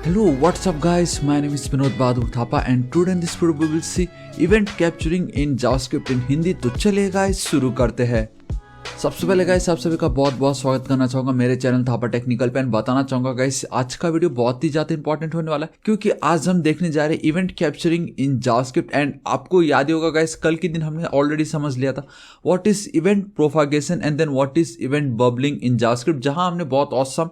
Hello, what's up guys? My name is Vinod Bahadur Thapa and today in this video we will see event capturing in JavaScript in Hindi. तो चलिए guys शुरू करते हैं। सबसे पहले guys आप सभी का बहुत बहुत स्वागत करना चाहूंगा मेरे चैनल थापा टेक्निकल पे। बताना चाहूंगा गाइस आज का वीडियो बहुत ही ज्यादा इंपॉर्टेंट होने वाला है क्योंकि आज हम देखने जा रहे हैं event capturing in JavaScript. And आपको याद ही होगा गाइस कल के दिन हमने ऑलरेडी समझ लिया था what is event propagation and then what is event bubbling in JavaScript, जहां हमने बहुत ऑसम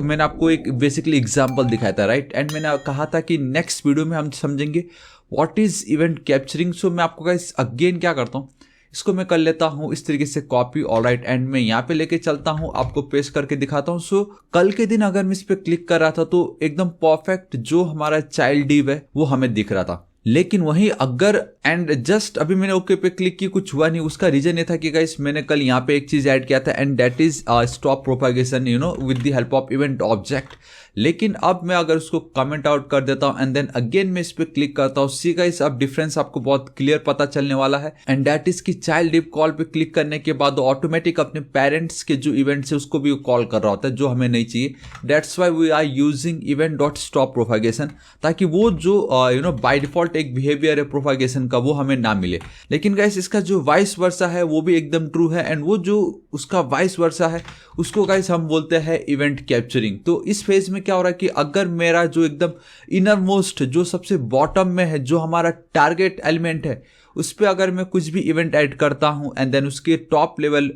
मैंने आपको एक बेसिकली एग्जाम्पल दिखाया था, राइट। एंड मैंने कहा था कि नेक्स्ट वीडियो में हम समझेंगे व्हाट इज इवेंट कैप्चरिंग। सो मैं आपको गाइस अगेन क्या करता हूँ, इसको मैं कर लेता हूँ इस तरीके से कॉपी, ऑलराइट, एंड मैं यहाँ पे लेके चलता हूँ, आपको पेस्ट करके दिखाता हूँ। सो कल के दिन अगर मैं इस पे क्लिक कर रहा था तो एकदम परफेक्ट जो हमारा चाइल्ड डिव है वो हमें दिख रहा था। लेकिन वहीं अगर एंड जस्ट अभी मैंने ओके पे क्लिक की, कुछ हुआ नहीं। उसका रीजन ये था कि गाइस मैंने कल यहाँ पे एक चीज ऐड किया था and that is stop propagation with the help of event object. लेकिन अब मैं अगर उसको कमेंट आउट कर देता हूं एंड देन अगेन मैं इस पे क्लिक करता हूं, सी गाइस अब डिफरेंस आपको बहुत क्लियर पता चलने वाला है। एंड दैट इज कि चाइल्ड डिव कॉल पे क्लिक करने के बाद ऑटोमेटिक अपने पेरेंट्स के जो इवेंट्स है उसको भी कॉल कर रहा होता है, जो हमें नहीं चाहिए। That's why we are using event dot stop propagation, ताकि वो जो बाय डिफॉल्ट एक बिहेवियर है प्रोपागेशन का वो हमें ना मिले। लेकिन गाइस इसका जो वाइस वर्सा है वो भी एकदम ट्रू है एंड वो जो उसका वाइस वर्सा है उसको गाइस हम बोलते हैं इवेंट कैप्चरिंग। तो इस फेज में क्या हो रहा है कि अगर मेरा जो एकदम इनर मोस्ट जो सबसे बॉटम में है जो हमारा टारगेट एलिमेंट है उस पर अगर मैं कुछ भी इवेंट ऐड करता हूं एंड देन उसके टॉप लेवल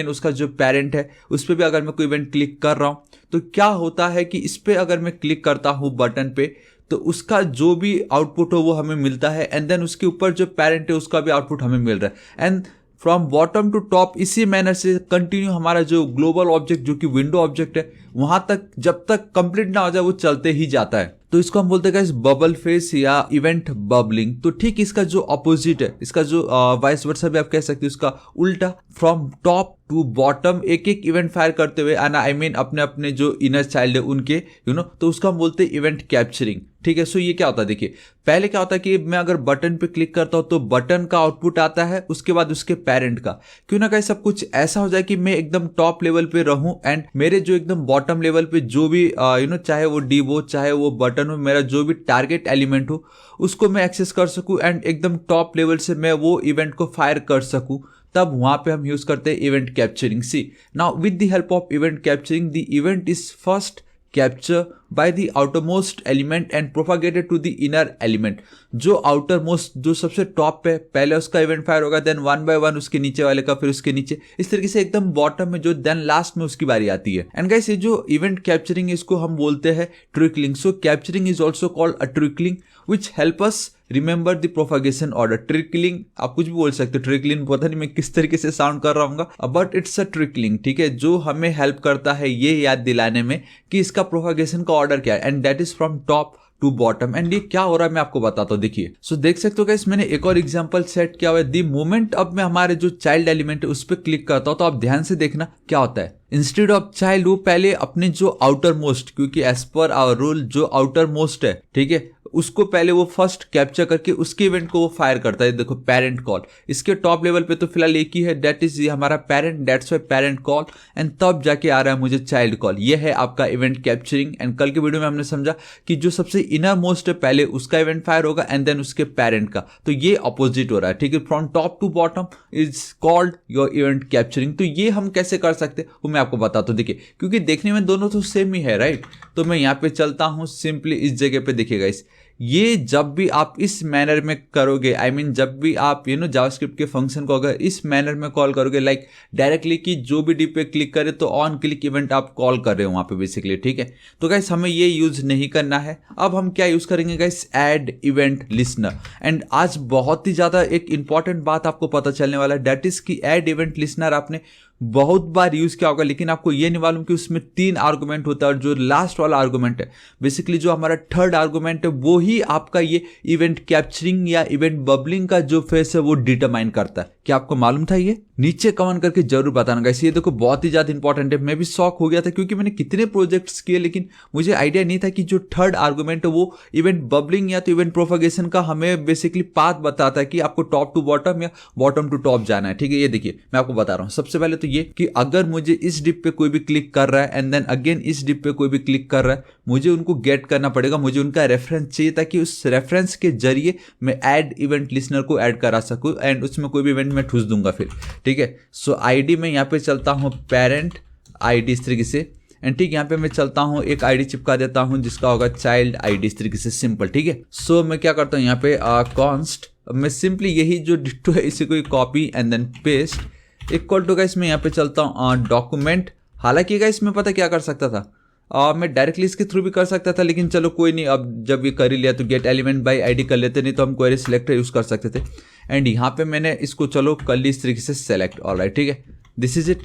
उसका जो पेरेंट है उस पर भी अगर मैं कोई इवेंट क्लिक कर रहा हूं तो क्या होता है कि इस पर अगर मैं क्लिक करता हूं बटन पे तो उसका जो भी आउटपुट हो वो हमें मिलता है एंड देन उसके ऊपर जो पेरेंट है उसका भी आउटपुट हमें मिल रहा है। And from bottom to top इसी मैनर से कंटिन्यू हमारा जो ग्लोबल ऑब्जेक्ट जो कि विंडो ऑब्जेक्ट है वहां तक जब तक कंप्लीट ना हो जाए वो चलते ही जाता है। तो इसको हम बोलते हैं गाइस बबल फेस या इवेंट बबलिंग। तो ठीक इसका जो अपोजिट है, इसका जो वाइस वर्सा भी आप कह सकते हो, उसका उल्टा फ्रॉम टॉप टू बॉटम एक एक इवेंट फायर करते हुए अपने अपने जो इनर चाइल्ड है उनके तो उसको हम बोलते हैं इवेंट कैप्चरिंग। ठीक है। सो ये क्या होता है, देखिए पहले क्या होता है कि मैं अगर बटन पे क्लिक करता हूं तो बटन का आउटपुट आता है, उसके बाद उसके पेरेंट का। क्यों ना कहीं सब कुछ ऐसा हो जाए कि मैं एकदम टॉप लेवल पे रहूं एंड मेरे जो एकदम बॉटम लेवल पे जो भी चाहे वो डिव हो चाहे वो बटन हो, मेरा जो भी टारगेट एलिमेंट हो उसको मैं एक्सेस कर सकूं एंड एकदम टॉप लेवल से मैं वो इवेंट को फायर कर सकूं। तब वहां पे हम यूज करते हैं event capturing. See now with the help of event capturing the event is first capture by the outermost element and propagated to the inner element. जो आउटरमोस्ट जो सबसे टॉप पे पहले उसका इवेंट फायर होगा, देन वन बाय वन उसके नीचे वाले का, फिर उसके नीचे, इस तरीके से एकदम बॉटम में जो देन लास्ट में उसकी बारी आती है। एंड गाइस ये जो इवेंट कैप्चरिंग इसको हम बोलते हैं trickling. So capturing is also called a trickling which help us remember the propagation order. Trickling आप कुछ भी बोल सकते हो, ट्रिकलिंग पता नहीं मैं किस तरीके से साउंड कर रहा हूँ बट इट्स अ ट्रिकलिंग। ठीक है, जो हमें हेल्प करता है ये याद दिलाने में कि इसका प्रोपागेशन का ऑर्डर क्या है and that is from top to bottom. And ये क्या हो रहा है मैं आपको बताता हूँ, देखिए। सो देख सकते हो गाइस मैंने एक और एग्जांपल सेट किया हुआ है। दी मोमेंट अब मैं हमारे जो चाइल्ड एलिमेंट है उस पर क्लिक करता हूँ तो आप ध्यान से देखना क्या होता है। इंस्टेड ऑफ चाइल्ड वो पहले अपने जो आउटर मोस्ट, क्योंकि एज पर आवर रूल जो आउटर मोस्ट है, ठीक है, उसको पहले वो फर्स्ट कैप्चर करके उसके इवेंट को वो फायर करता है। देखो पेरेंट कॉल, इसके टॉप लेवल पे तो फिलहाल एक ही है, दैट इज ये हमारा parent, that's why parent call. And तब जाके आ रहा है मुझे चाइल्ड कॉल। ये है आपका इवेंट कैप्चरिंग। एंड कल के वीडियो में हमने समझा कि जो सबसे इनर मोस्ट है पहले उसका इवेंट फायर होगा एंड देन उसके पेरेंट का। तो ये अपोजिट हो रहा है, ठीक है। From top to bottom is called your event capturing. तो ये हम कैसे कर सकते हैं वो मैं आपको बताता हूँ। देखिए क्योंकि देखने में दोनों तो सेम ही है, राइट। तो मैं यहाँ पे चलता हूँ, सिंपली इस जगह पे देखिएगा इस ये जब भी आप इस मैनर में करोगे, जब भी आप जावास्क्रिप्ट के फंक्शन को अगर इस मैनर में कॉल करोगे, लाइक डायरेक्टली कि जो भी डिव पे क्लिक करे तो ऑन क्लिक इवेंट आप कॉल कर रहे हो वहां पे बेसिकली, ठीक है। तो गाइस हमें ये यूज नहीं करना है। अब हम क्या यूज करेंगे guys, add event listener. And आज बहुत ही ज्यादा एक इंपॉर्टेंट बात आपको पता चलने वाला है, दैट इज कि ऐड इवेंट लिसनर आपने बहुत बार यूज किया होगा लेकिन आपको ये नहीं मालूम कि उसमें 3 आर्गुमेंट होता है और जो लास्ट वाला आर्गुमेंट है बेसिकली जो हमारा थर्ड आर्गुमेंट है वो ही आपका ये इवेंट कैप्चरिंग या इवेंट बबलिंग का जो फेस है वो डिटरमाइन करता है। क्या आपको मालूम था ये? नीचे कमेंट करके जरूर बताना गाइस। ये देखो बहुत ही ज्यादा इंपॉर्टेंट है। मैं भी शॉक हो गया था क्योंकि मैंने कितने प्रोजेक्ट्स किए लेकिन मुझे आइडिया नहीं था कि जो थर्ड आर्गुमेंट है वो इवेंट बबलिंग या तो इवेंट प्रोपगेशन का हमें बेसिकली पाथ बताता है कि आपको टॉप टू बॉटम या बॉटम टू टॉप जाना है। ठीक है, ये देखिए मैं आपको बता रहा हूँ। सबसे पहले तो ये कि अगर मुझे इस डिप पे कोई भी क्लिक कर रहा है एंड देन अगेन इस डिप पे कोई भी क्लिक कर रहा है, मुझे उनको गेट करना पड़ेगा, मुझे उनका रेफरेंस चाहिए ताकि उस रेफरेंस के जरिए मैं ऐड इवेंट लिसनर को ऐड करा सकूं एंड उसमें कोई भी इवेंट मैं ठूस दूंगा फिर। ठीक है, सो आईडी में यहाँ पे चलता हूँ पेरेंट आईडी इस तरीके से एंड ठीक यहाँ पे मैं चलता हूँ एक आईडी चिपका देता हूँ जिसका होगा चाइल्ड आईडी इस तरीके से, सिंपल। ठीक है, सो मैं क्या करता हूँ यहाँ पे कॉन्स्ट मैं सिंपली यही जो डिट्टो है इसी को copy and then paste equal to guys मैं यहाँ पे चलता हूँ डॉक्यूमेंट। हालांकि गाइस मैं पता क्या कर सकता था, मैं डायरेक्टली इसके थ्रू भी कर सकता था लेकिन चलो कोई नहीं, अब जब ये कर ही लिया तो गेट एलिमेंट बाय आईडी कर लेते, नहीं तो हम क्वेरी सिलेक्टर यूज कर सकते थे। एंड यहाँ पे मैंने इसको चलो कर ली इस तरीके से सेलेक्ट। ऑलराइट, ठीक है, दिस इज इट,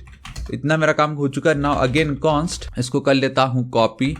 इतना मेरा काम हो चुका है। नाउ अगेन कॉन्स्ट इसको कर लेता हूँ कॉपी,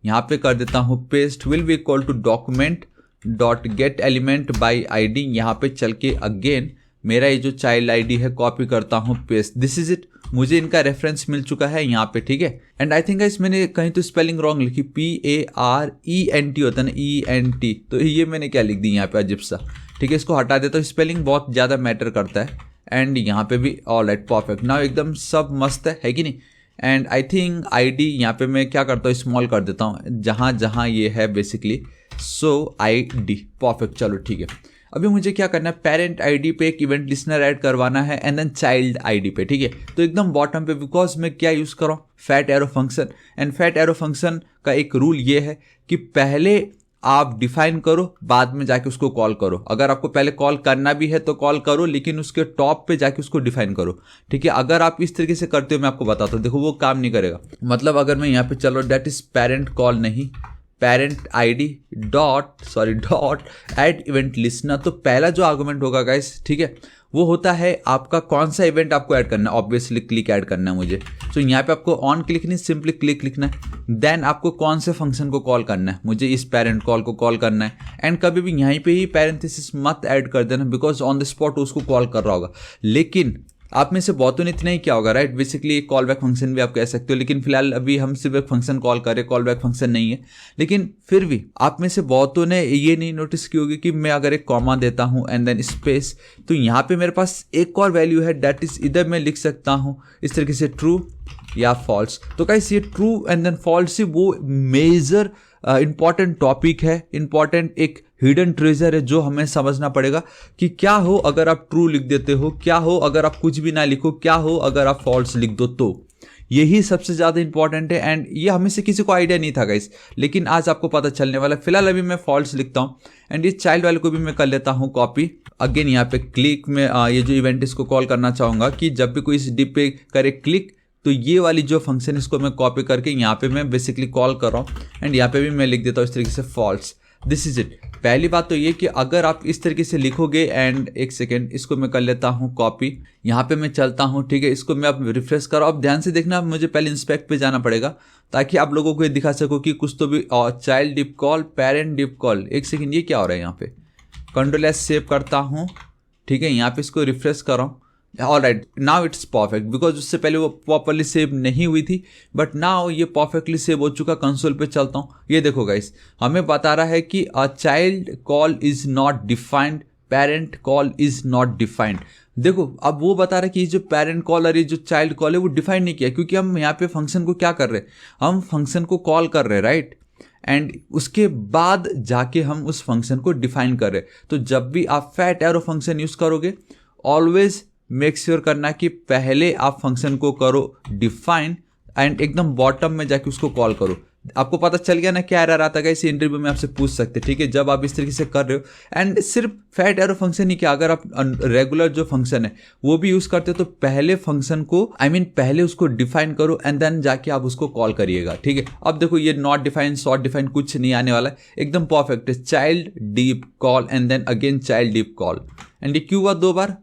यहाँ पे कर देता हूँ paste, will be equal to document dot get element by ID. यहाँ पे चल के अगेन मेरा ये जो चाइल्ड आईडी है कॉपी करता हूँ पेस्ट, दिस इज इट, मुझे इनका रेफरेंस मिल चुका है यहाँ पे। ठीक है, एंड आई थिंक गाइस मैंने कहीं तो स्पेलिंग रॉन्ग लिखी, PARENT होता है ना, ENT, तो ये मैंने क्या लिख दी यहाँ पे अजीब सा। ठीक है, इसको हटा देता हूँ, स्पेलिंग बहुत ज़्यादा मैटर करता है। एंड यहाँ पे भी ऑलराइट परफेक्ट, नाउ एकदम सब मस्त है कि नहीं। एंड आई थिंक आईडी यहाँ पे मैं क्या करता हूँ स्मॉल कर देता हूँ जहाँ जहाँ ये है बेसिकली, सो आईडी परफेक्ट। चलो ठीक है, अभी मुझे क्या करना है, पेरेंट आईडी पे एक इवेंट लिसनर ऐड करवाना है एंड देन चाइल्ड आईडी पे। ठीक है, तो एकदम बॉटम पे, बिकॉज मैं क्या यूज़ कर रहा हूँ, fat arrow function. And fat arrow function का एक रूल ये है कि पहले आप डिफाइन करो बाद में जाके उसको कॉल करो। अगर आपको पहले कॉल करना भी है तो कॉल करो लेकिन उसके टॉप पे जाके उसको डिफाइन करो। ठीक है, अगर आप इस तरीके से करते हो मैं आपको बताता हूँ, देखो वो काम नहीं करेगा। मतलब अगर मैं यहाँ पे चलो दैट इज पेरेंट कॉल नहीं, parent ID dot add event listener, तो पहला जो आर्गुमेंट होगा गाइस, ठीक है, वो होता है आपका कौन सा इवेंट आपको ऐड करना है। ऑब्वियसली क्लिक ऐड करना है मुझे, तो यहाँ पे आपको ऑन क्लिक नहीं सिंपली क्लिक लिखना है। देन आपको कौन से फंक्शन को कॉल करना है, मुझे इस पेरेंट कॉल को कॉल करना है। एंड कभी भी यहीं पे ही पैरेंथेसिस मत ऐड कर देना बिकॉज ऑन द स्पॉट उसको कॉल कर रहा होगा। लेकिन आप में से बहुतों ने इतना ही क्या होगा, राइट, बेसिकली एक कॉल बैक फंक्शन भी आप कह सकते हो, लेकिन फिलहाल अभी हम सिर्फ एक फंक्शन कॉल करें, कॉल बैक फंक्शन नहीं है। लेकिन फिर भी आप में से बहुतों ने ये नहीं नोटिस की होगी कि मैं अगर एक कॉमा देता हूं एंड देन स्पेस, तो यहाँ पे मेरे पास एक और वैल्यू है, दैट इज इधर मैं लिख सकता हूं इस तरीके से ट्रू या फॉल्स। तो गाइस ये ट्रू एंड देन फॉल्स से वो मेजर इंपॉर्टेंट टॉपिक है, इंपॉर्टेंट एक हिडन ट्रेजर है जो हमें समझना पड़ेगा कि क्या हो अगर आप ट्रू लिख देते हो, क्या हो अगर आप कुछ भी ना लिखो, क्या हो अगर आप फॉल्स लिख दो। तो यही सबसे ज़्यादा इंपॉर्टेंट है एंड ये हमें से किसी को आइडिया नहीं था गाइस, लेकिन आज आपको पता चलने वाला है। फिलहाल अभी मैं फॉल्स लिखता हूँ एंड ये चाइल्ड वाले को भी मैं कर लेता हूँ कॉपी। अगेन यहाँ पे क्लिक में ये जो इवेंट इसको कॉल करना चाहूँगा कि जब भी कोई इस डिप पे करे क्लिक, तो ये वाली जो फंक्शन इसको मैं कॉपी करके यहाँ पे मैं बेसिकली कॉल कर रहा हूँ एंड यहाँ पे भी मैं लिख देता हूँ इस तरीके से फॉल्स, दिस इज इट। पहली बात तो ये कि अगर आप इस तरीके से लिखोगे एंड एक सेकेंड इसको मैं कर लेता हूँ कॉपी, यहाँ पे मैं चलता हूँ, ठीक है, इसको मैं अब रिफ्रेश करो। अब ध्यान से देखना, मुझे पहले इंस्पेक्ट पे जाना पड़ेगा ताकि आप लोगों को ये दिखा सको कि कुछ तो भी child div call, parent div call. एक सेकेंड, ये क्या हो रहा है यहाँ पे, कंट्रोल S सेव करता हूँ, ठीक है, यहाँ पे इसको रिफ्रेश कर रहा हूँ। Alright, now it's perfect because उससे पहले वो प्रॉपरली सेव नहीं हुई थी, बट नाउ ये परफेक्टली सेव हो चुका। कंसोल पे चलता हूँ, ये देखो गाइस, हमें बता रहा है कि a child call is not defined, parent call is not defined. देखो अब वो बता रहा है कि ये जो पेरेंट कॉल और ये जो चाइल्ड कॉल है वो डिफाइन नहीं किया, क्योंकि हम यहाँ पे फंक्शन को क्या कर रहे हैं, हम फंक्शन को कॉल कर रहे हैं, राइट, एंड उसके बाद जाके हम उस फंक्शन को डिफाइन कर रहे हैं। तो जब भी आप फैट एरो फंक्शन यूज करोगे, ऑलवेज मेक श्योर करना कि पहले आप फंक्शन को करो डिफाइन एंड एकदम बॉटम में जाके उसको कॉल करो। आपको पता चल गया ना क्या एरर आता है, इसी इंटरव्यू में आपसे पूछ सकते, ठीक है, जब आप इस तरीके से कर रहे हो। एंड सिर्फ फैट एरो फंक्शन ही क्या, अगर आप रेगुलर जो फंक्शन है वो भी यूज करते हो तो पहले फंक्शन को पहले उसको डिफाइन करो एंड देन जाके आप उसको कॉल करिएगा, ठीक है। अब देखो ये नॉट डिफाइन, शॉर्ट डिफाइन कुछ नहीं आने वाला है, एकदम परफेक्ट है। Child div call and then again child div call, and ये क्यों हुआ 2 बार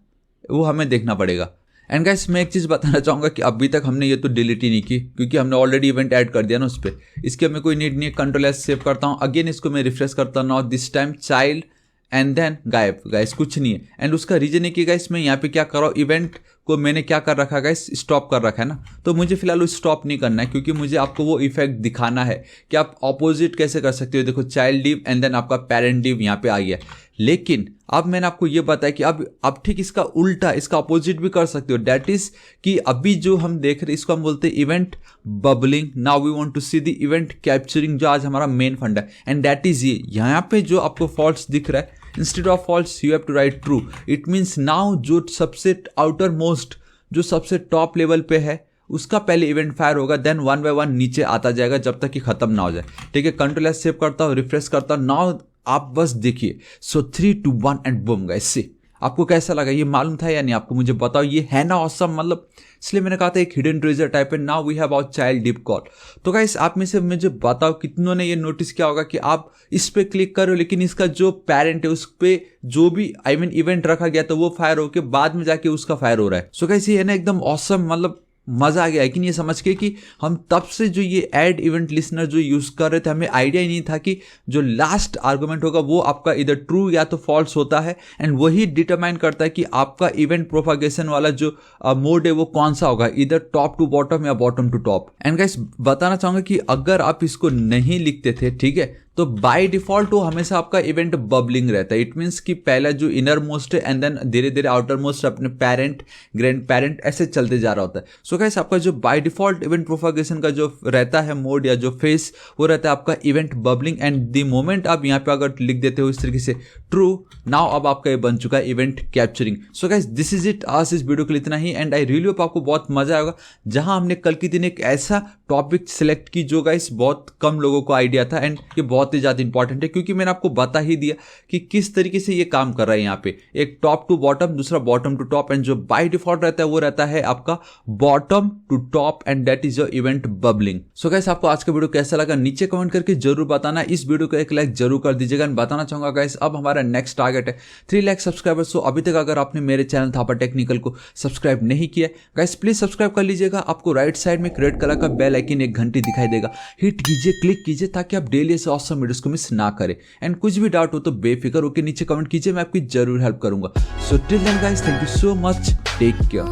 वो हमें देखना पड़ेगा। एंड गाइस मैं एक चीज़ बताना चाहूँगा कि अभी तक हमने ये तो डिलीट ही नहीं की, क्योंकि हमने ऑलरेडी इवेंट ऐड कर दिया ना उस पर, इसकी हमें कोई नीड नहीं है। कंट्रोल S सेव करता हूँ, अगेन इसको मैं रिफ्रेश करता हूँ, now this time child and then गायब गाइस, कुछ नहीं है। एंड उसका रीजन है कि गाइस मैं यहाँ पे क्या कर रहा हूँ, इवेंट को मैंने क्या कर रखा है गाइस, स्टॉप कर रखा है ना। तो मुझे फिलहाल वो स्टॉप नहीं करना है, क्योंकि मुझे आपको वो इफेक्ट दिखाना है कि आप ऑपोजिट कैसे कर सकते हो। देखो चाइल्ड डिव एंड देन आपका पेरेंट डिव यहाँ पे आ गया। लेकिन अब मैंने आपको ये बताया कि अब ठीक इसका उल्टा, इसका अपोजिट भी कर सकते हो। दैट इज कि अभी जो हम देख रहे हैं इसको हम बोलते हैं event bubbling. Now we want to see the event capturing, जो आज हमारा मेन फंड है। एंड दैट इज ये यहाँ पे जो आपको फॉल्स दिख रहा है, instead of false you have to write true. It means now जो सबसे आउटर मोस्ट, जो सबसे टॉप लेवल पे है, उसका पहले इवेंट फायर होगा, देन 1 बाय 1 नीचे आता जाएगा जब तक कि खत्म ना हो जाए। ठीक है, कंट्रोल एस सेव करता हूँ, रिफ्रेश करता हूँ। नाउ आप बस देखिए, सो 3 2 1 एंड बूम गाइस। सी आपको कैसा लगा, ये मालूम था या नहीं आपको, मुझे बताओ। ये है ना ऑसम, मतलब इसलिए मैंने कहा था एक हिडन ट्रेजर टाइप है। Now we have our child div call. तो गाइस आप में से मुझे बताओ कितनों ने ये नोटिस किया होगा कि आप इस पे क्लिक करो, लेकिन इसका जो पेरेंट है उस पे जो भी इवेंट रखा गया तो वो फायर होके बाद में जाके उसका फायर हो रहा है। सो गाइस ये है ना एकदम ऑसम, मतलब मजा आ गया है कि नहीं ये समझ के कि हम तब से जो ये ऐड इवेंट लिसनर जो यूज कर रहे थे, हमें आइडिया ही नहीं था कि जो लास्ट आर्गुमेंट होगा वो आपका इधर ट्रू या तो फॉल्स होता है। एंड वही डिटरमाइन करता है कि आपका इवेंट प्रोपागेशन वाला जो मोड है वो कौन सा होगा, इधर टॉप टू बॉटम या bottom to top. And guys बताना चाहूंगा कि अगर आप इसको नहीं लिखते थे, ठीक है, तो बाय डिफॉल्ट वो हमेशा आपका इवेंट बबलिंग रहता है। इट मीन्स कि पहला जो इनर मोस्ट है एंड देन धीरे धीरे आउटर मोस्ट अपने पेरेंट, ग्रैंड पेरेंट, ऐसे चलते जा रहा होता है। सो गाइस आपका जो बाय डिफॉल्ट इवेंट प्रोपागेशन का जो रहता है मोड या जो फेस, वो रहता है आपका event bubbling. And the moment आप यहाँ पे अगर लिख देते हो इस तरीके से ट्रू, नाउ अब आपका ये बन चुका है event capturing. So guys this is it, आज इस वीडियो के लिए इतना ही। एंड आई रियली होप आपको बहुत मजा आएगा, जहां हमने कल के दिन एक ऐसा टॉपिक सिलेक्ट की जो गाइस बहुत कम लोगों को आइडिया था। एंड ये बहुत ही ज्यादा इंपॉर्टेंट है, क्योंकि मैंने आपको बता ही दिया कि किस तरीके से ये काम कर रहा है। यहाँ पे एक टॉप टू बॉटम, दूसरा बॉटम टू टॉप। एंड जो बाय डिफॉल्ट रहता है वो रहता है आपका bottom to top, and that is your event bubbling. So guys आपको आज का वीडियो कैसा लगा नीचे कमेंट करके जरूर बताना। इस वीडियो को एक लाइक जरूर कर दीजिएगा। एंड बताना चाहूंगा गाइस अब हमारा नेक्स्ट टारगेट है 3 लाख सब्सक्राइबर्स। सो अभी तक अगर आपने मेरे चैनल थापा टेक्निकल को सब्सक्राइब नहीं किया गाइस, प्लीज सब्सक्राइब कर लीजिएगा। आपको राइट साइड में एक रेड कलर का बेल आइकन, एक घंटी दिखाई देगा, हिट कीजिए, क्लिक कीजिए, ताकि आप डेली ऐसे ऑसम वीडियोस को मिस ना करें। एंड कुछ भी डाउट हो तो बेफिक्र होकर नीचे कमेंट कीजिए, मैं आपकी जरूर हेल्प करूंगा। So till then guys, thank you so much, take care.